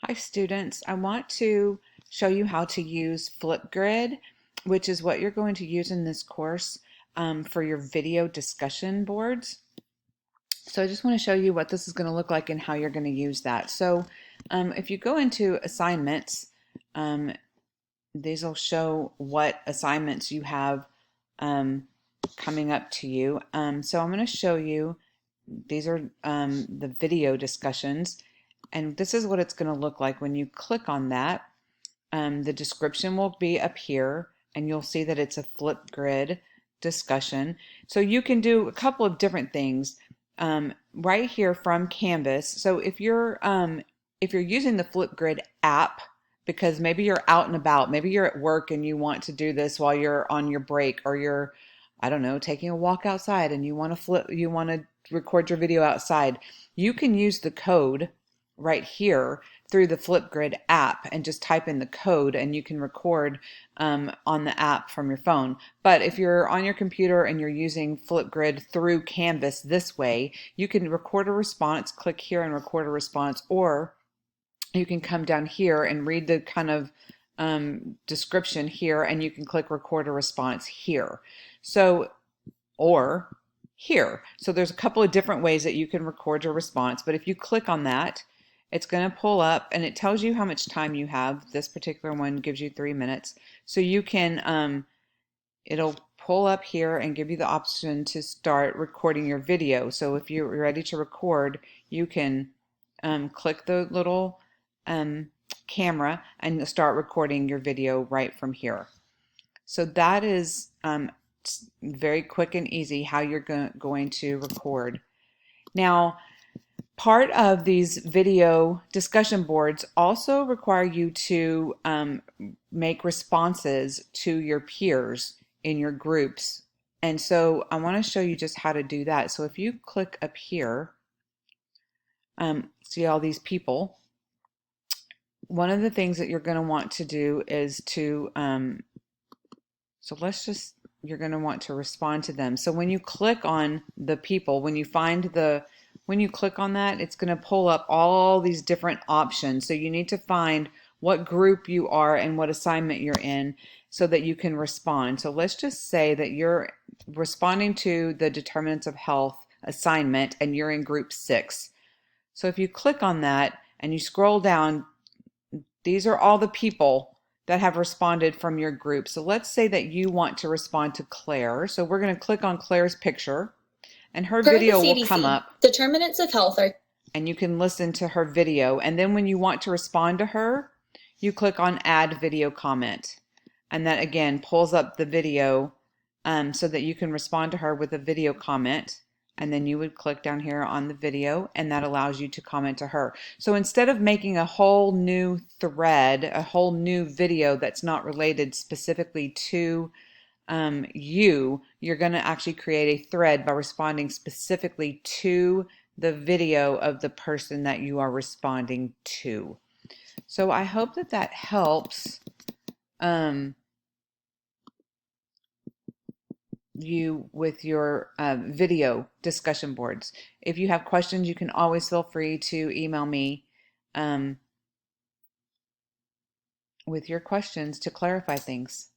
Hi students, I want to show you how to use Flipgrid, which is what you're going to use in this course for your video discussion boards. So I just want to show you what this is going to look like and how you're going to use that. So if you go into assignments, um, these will show what assignments you have coming up to you. So I'm going to show you, these are the video discussions. And this is what it's going to look like when you click on that. The description will be up here, and you'll see that it's a Flipgrid discussion. So you can do a couple of different things right here from Canvas. So if you're using the Flipgrid app, because maybe you're out and about, maybe you're at work and you want to do this while you're on your break, or you're, I don't know, taking a walk outside and you want to record your video outside, you can use the code right here through the Flipgrid app and just type in the code and you can record on the app from your phone. But if you're on your computer and you're using Flipgrid through Canvas this way, you can record a response, click here and record a response, or you can come down here and read the kind of description here and you can click record a response here. So, or here. So there's a couple of different ways that you can record your response, but if you click on that, it's going to pull up and it tells you how much time you have. This particular one gives you 3 minutes. So you can, it'll pull up here and give you the option to start recording your video. So if you're ready to record, you can click the little camera and start recording your video right from here. So that is very quick and easy how you're going to record. Now, part of these video discussion boards also require you to make responses to your peers in your groups. And so I want to show you just how to do that. So if you click up here, see all these people, one of the things that you're going to want to do is to, you're going to want to respond to them. So when you click on the people, when you click on that, it's going to pull up all these different options. So you need to find what group you are and what assignment you're in so that you can respond. So let's just say that you're responding to the determinants of health assignment and you're in group 6. So if you click on that and you scroll down, these are all the people that have responded from your group. So let's say that you want to respond to Claire. So we're going to click on Claire's picture and her Per the video will CDC, come up. determinants of health are... And you can listen to her video. And then when you want to respond to her, you click on add video comment. And that again pulls up the video so that you can respond to her with a video comment. And then you would click down here on the video and that allows you to comment to her. So instead of making a whole new thread, a whole new video that's not related specifically to you're going to actually create a thread by responding specifically to the video of the person that you are responding to. So I hope that that helps you with your video discussion boards. If you have questions, you can always feel free to email me with your questions to clarify things.